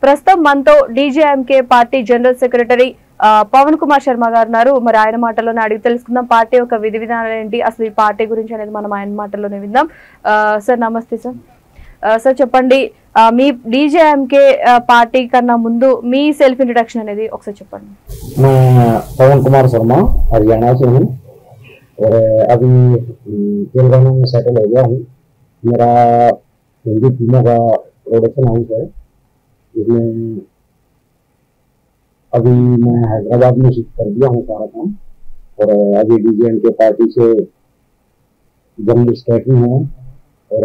ప్రస్తుతం మనతో DJMK party general secretary Pavan Kumar Sharma గారు ఉన్నారు. మరి ఆయన మాటల్లోనే అడిగి తెలుసుకుందాం పార్టీ యొక్క విధి విధానాలు ఏంటి, అసలు ఈ పార్టీ గురించి అనేది మనం ఆయన మాటల్లోనే విందాం. సార్ నమస్తే సార్. సార్ చెప్పండి, మీ డీజేఎంకే పార్టీ కన్నా ముందు మీ సెల్ఫ్ इंट्रोडक्शन అనేది ఒకసారి చెప్పండి. मैं पवन कुमार शर्मा हरियाणा से हूँ और अभी तेलंगाना में सेटल हो गया हूँ. मेरा हिंदी फिल्मों का प्रोडक्शन हाउस है, इसमें अभी मैं हैदराबाद में शिफ्ट कर दिया हूँ सारा काम. और अभी डीजेएमके पार्टी से जर्नल स्टेट में हूँ और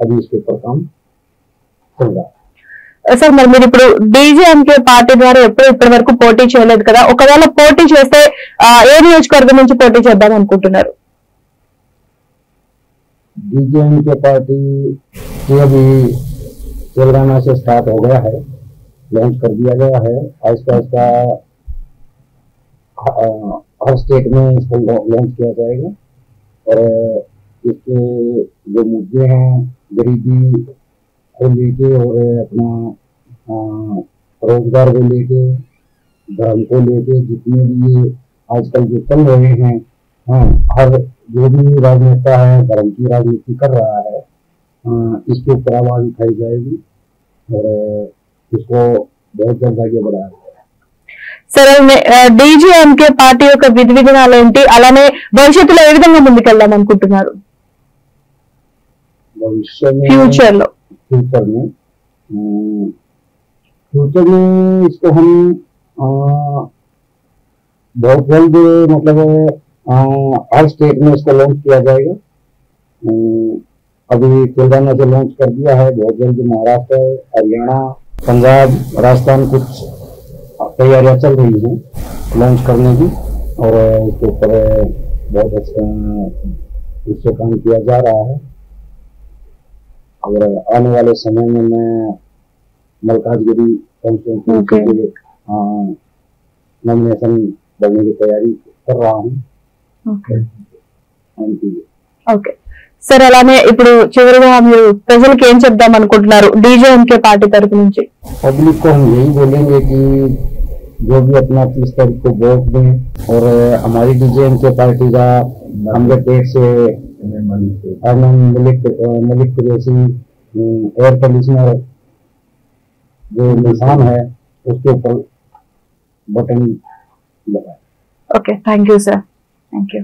अभी इसके ऊपर काम चल रहा है. సార్ మరి మీరు ఇప్పుడు డీజేఎంకే పార్టీ ద్వారా ఇప్పటి వరకు పోటీ చేయలేదు కదా, ఒకవేళ పోటీ చేస్తే ఏ నియోజకవర్గం నుంచి పోటీ చేద్దాం అనుకుంటున్నారు? डीजेएमके पार्टी की अभी तेलंगाना से स्टार्ट हो गया है, लॉन्च कर दिया गया है. आहिस्ता आहिस्ता हर स्टेट में इसको लॉन्च किया जाएगा. और इसके जो मुद्दे हैं गरीबी को लेके और अपना रोजगार को लेके, धर्म को लेके, जितने भी आजकल जो चल रहे हैं, हाँ, हर जो भी राजनेता है धर्म की राजनीति कर रहा है, इसके ऊपर आवाज उठाई जाएगी और इसको बहुत जल्द आगे बढ़ाया जाएगा. సరే, డీజీఎంకే పార్టీ యొక్క విధి విధానాలు ఏంటి, అలానే భవిష్యత్తులో ఏ విధంగా ముందుకెళ్దాం అనుకుంటున్నారు? भविष्य में ఫ్యూచర్ లో फ्यूचर में इसको हम बहुत जल्द मतलब हर स्टेट में इसको लॉन्च किया जाएगा. अभी तेलंगाना से लॉन्च कर दिया है, बहुत जल्द महाराष्ट्र, हरियाणा, पंजाब, राजस्थान कुछ तैयारियां चल रही हैं लॉन्च करने की. और इसके ऊपर बहुत अच्छा उससे काम किया जा रहा है. और आने वाले समय में मैं मलकाजगिरी कॉन्स्टिट्यूंसी के लिए नॉमिनेशन करने की तैयारी कर रहा हूँ. ఓకే సార్, అలానే ఇప్పుడు చివరిగా మీరు ప్రజలకు ఏం చెప్దాం అనుకుంటున్నారు డీజేఎంకే పార్టీ తరపు నుంచి? पब्लिक को हम यही बोलेंगे कि जो भी अपना 30 तारीख को वोट दें और हमारी डीजेएमके पार्टी का अम्बेडकर से मलिक कुरैशी एयर कंडीशनर जो निशान है उसके ऊपर बटन लगाए. Okay, thank you sir. Thank you.